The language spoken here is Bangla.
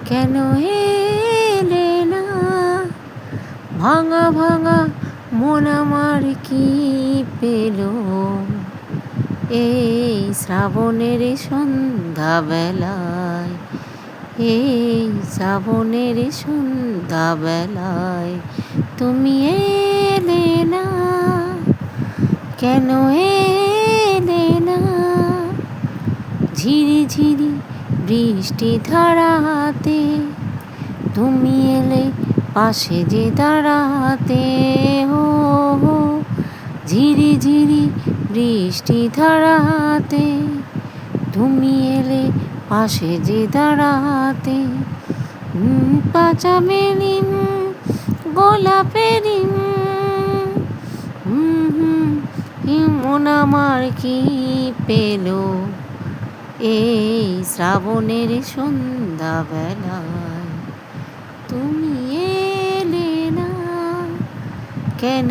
কেন এলে না? ভাঙা ভাঙা মন আমার কি পেল এই শ্রাবণের সন্ধ্যাবেলায়, এই শ্রাবণের সন্ধ্যাবেলায় তুমি এলে না, কেন এলে না? ঝিরি ঝিরি বৃষ্টি ধারাতে তুমি এলে পাশে যে দাঁড়াতে, ও ঝিরি ঝিরি বৃষ্টি ধারাতে তুমি এলে পাশে যে দাঁড়াতে। পাঁচামেলি গোলাপেরি মন আমার কি পেল এই শ্রাবণের সন্ধ্যাবেলায় তুমি এলে না, কেন